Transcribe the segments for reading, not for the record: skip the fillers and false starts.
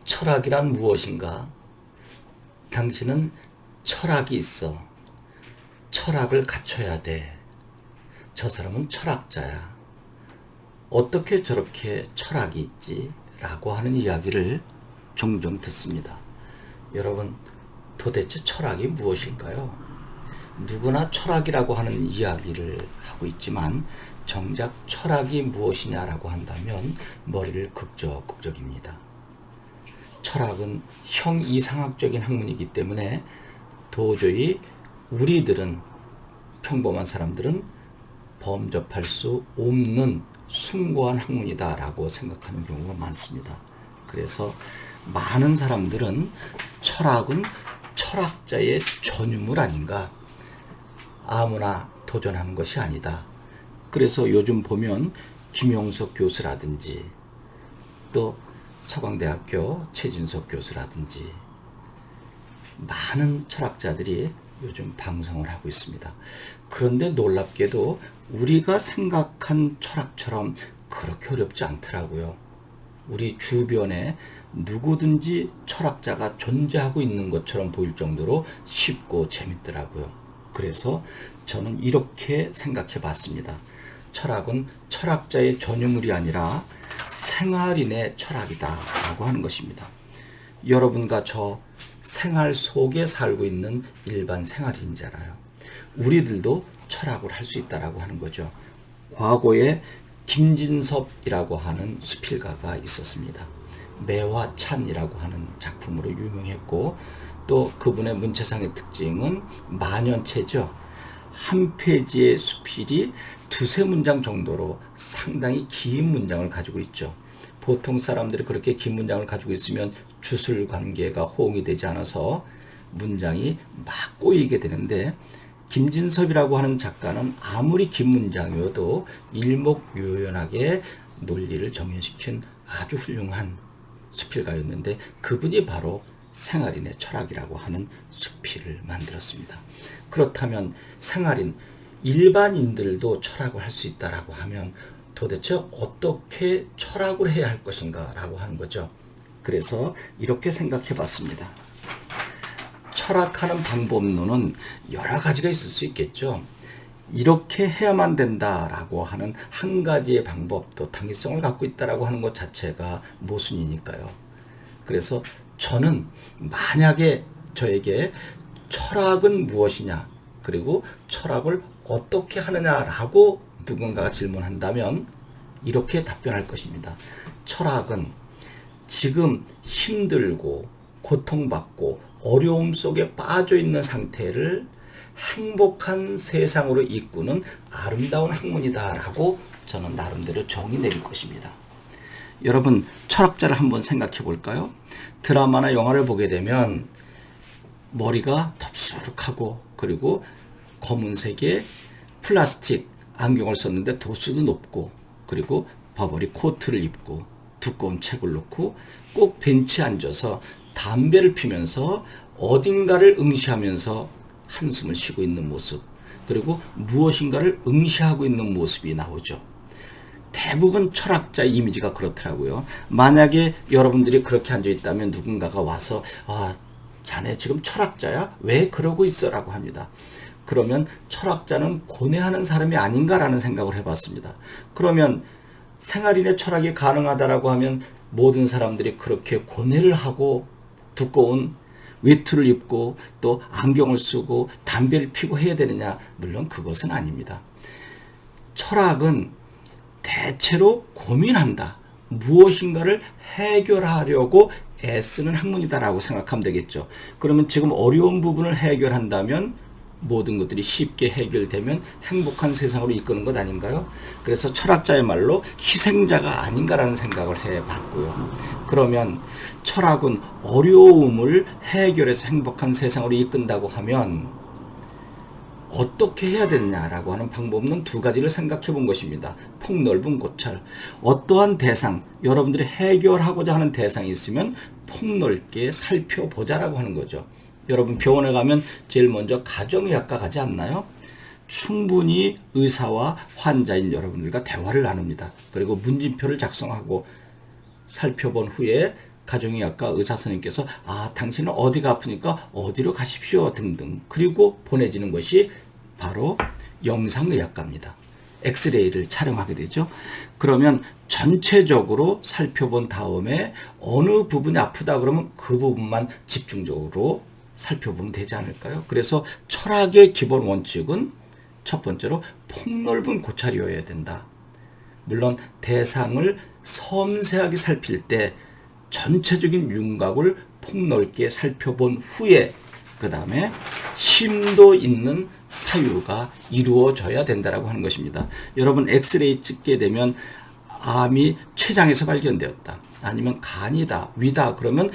철학이란 무엇인가? 당신은 철학이 있어. 철학을 갖춰야 돼. 저 사람은 철학자야. 어떻게 저렇게 철학이 있지? 라고 하는 이야기를 종종 듣습니다. 여러분, 도대체 철학이 무엇일까요? 누구나 철학이라고 하는 이야기를 하고 있지만 정작 철학이 무엇이냐라고 한다면 머리를 극적극적입니다. 철학은 형이상학적인 학문이기 때문에 도저히 우리들은, 평범한 사람들은 범접할 수 없는 숭고한 학문이다라고 생각하는 경우가 많습니다. 그래서 많은 사람들은 철학은 철학자의 전유물 아닌가, 아무나 도전하는 것이 아니다. 그래서 요즘 보면 김용석 교수라든지 또 서강대학교 최진석 교수라든지 많은 철학자들이 요즘 방송을 하고 있습니다. 그런데 놀랍게도 우리가 생각한 철학처럼 그렇게 어렵지 않더라고요. 우리 주변에 누구든지 철학자가 존재하고 있는 것처럼 보일 정도로 쉽고 재밌더라고요. 그래서 저는 이렇게 생각해 봤습니다. 철학은 철학자의 전유물이 아니라 생활인의 철학이다 라고 하는 것입니다. 여러분과 저 생활 속에 살고 있는 일반 생활인이잖아요. 우리들도 철학을 할 수 있다라고 하는 거죠. 과거에 김진섭이라고 하는 수필가가 있었습니다. 매화찬이라고 하는 작품으로 유명했고, 또 그분의 문체상의 특징은 만연체죠. 한 페이지의 수필이 두세 문장 정도로 상당히 긴 문장을 가지고 있죠. 보통 사람들이 그렇게 긴 문장을 가지고 있으면 주술 관계가 호응이 되지 않아서 문장이 막 꼬이게 되는데, 김진섭이라고 하는 작가는 아무리 긴 문장이어도 일목요연하게 논리를 정연시킨 아주 훌륭한 수필가였는데, 그분이 바로 생활인의 철학이라고 하는 수필을 만들었습니다. 그렇다면 생활인, 일반인들도 철학을 할 수 있다라고 하면 도대체 어떻게 철학을 해야 할 것인가 라고 하는 거죠. 그래서 이렇게 생각해 봤습니다. 철학하는 방법론은 여러 가지가 있을 수 있겠죠. 이렇게 해야만 된다라고 하는 한 가지의 방법도 당위성을 갖고 있다라고 하는 것 자체가 모순이니까요. 그래서 저는 만약에 저에게 철학은 무엇이냐, 그리고 철학을 어떻게 하느냐라고 누군가가 질문한다면 이렇게 답변할 것입니다. 철학은 지금 힘들고 고통받고 어려움 속에 빠져 있는 상태를 행복한 세상으로 이끄는 아름다운 학문이다라고 저는 나름대로 정의 내릴 것입니다. 여러분, 철학자를 한번 생각해 볼까요? 드라마나 영화를 보게 되면 머리가 덥수룩하고, 그리고 검은색의 플라스틱 안경을 썼는데 도수도 높고, 그리고 버버리 코트를 입고 두꺼운 책을 놓고 꼭 벤치에 앉아서 담배를 피면서 어딘가를 응시하면서 한숨을 쉬고 있는 모습, 그리고 무엇인가를 응시하고 있는 모습이 나오죠. 대부분 철학자 이미지가 그렇더라고요. 만약에 여러분들이 그렇게 앉아있다면 누군가가 와서 자네 지금 철학자야? 왜 그러고 있어? 라고 합니다. 그러면 철학자는 고뇌하는 사람이 아닌가라는 생각을 해봤습니다. 그러면 생활인의 철학이 가능하다라고 하면 모든 사람들이 그렇게 고뇌를 하고 두꺼운 외투를 입고 또 안경을 쓰고 담배를 피고 해야 되느냐? 물론 그것은 아닙니다. 철학은 대체로 고민한다, 무엇인가를 해결하려고 애쓰는 학문이다라고 생각하면 되겠죠. 그러면 지금 어려운 부분을 해결한다면 모든 것들이 쉽게 해결되면 행복한 세상으로 이끄는 것 아닌가요? 그래서 철학자의 말로 희생자가 아닌가라는 생각을 해봤고요. 그러면 철학은 어려움을 해결해서 행복한 세상으로 이끈다고 하면 어떻게 해야 되느냐라고 하는 방법은 두 가지를 생각해 본 것입니다. 폭넓은 고찰. 어떠한 대상, 여러분들이 해결하고자 하는 대상이 있으면 폭넓게 살펴보자라고 하는 거죠. 여러분 병원에 가면 제일 먼저 가정의학과 가지 않나요? 충분히 의사와 환자인 여러분들과 대화를 나눕니다. 그리고 문진표를 작성하고 살펴본 후에 가정의학과 의사 선생님께서 당신은 어디가 아프니까 어디로 가십시오 등등, 그리고 보내지는 것이 바로 영상의학과입니다. 엑스레이를 촬영하게 되죠. 그러면 전체적으로 살펴본 다음에 어느 부분이 아프다 그러면 그 부분만 집중적으로 살펴보면 되지 않을까요? 그래서 철학의 기본 원칙은 첫 번째로 폭넓은 고찰이어야 된다. 물론 대상을 섬세하게 살필 때 전체적인 윤곽을 폭넓게 살펴본 후에 그 다음에 심도 있는 사유가 이루어져야 된다라고 하는 것입니다. 여러분 엑스레이 찍게 되면 암이 췌장에서 발견되었다, 아니면 간이다, 위다 그러면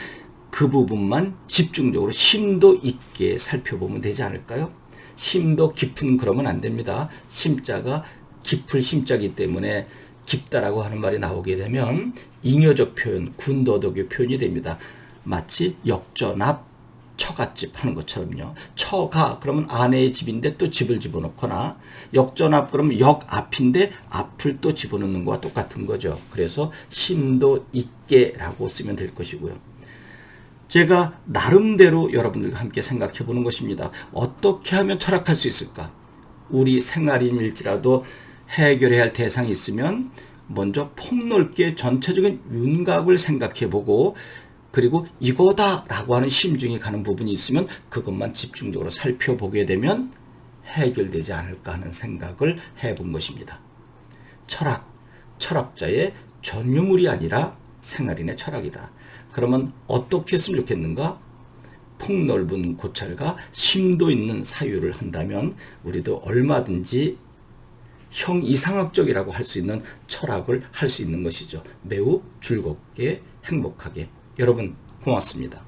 그 부분만 집중적으로 심도 있게 살펴보면 되지 않을까요? 심도 깊은 그러면 안 됩니다. 심자가 깊을 심자이기 때문에 깊다라고 하는 말이 나오게 되면 잉여적 표현, 군더더기 표현이 됩니다. 마치 역전압, 처갓집 하는 것처럼요. 처가 그러면 아내의 집인데 또 집을 집어넣거나, 역전압 그러면 역 앞인데 앞을 또 집어넣는 것과 똑같은 거죠. 그래서 심도 있게라고 쓰면 될 것이고요. 제가 나름대로 여러분들과 함께 생각해 보는 것입니다. 어떻게 하면 철학할 수 있을까? 우리 생활인일지라도 해결해야 할 대상이 있으면 먼저 폭넓게 전체적인 윤곽을 생각해 보고, 그리고 이거다라고 하는 심중이 가는 부분이 있으면 그것만 집중적으로 살펴보게 되면 해결되지 않을까 하는 생각을 해본 것입니다. 철학자의 전유물이 아니라 생활인의 철학이다. 그러면 어떻게 했으면 좋겠는가? 폭넓은 고찰과 심도 있는 사유를 한다면 우리도 얼마든지 형이상학적이라고 할 수 있는 철학을 할 수 있는 것이죠. 매우 즐겁게 행복하게. 여러분 고맙습니다.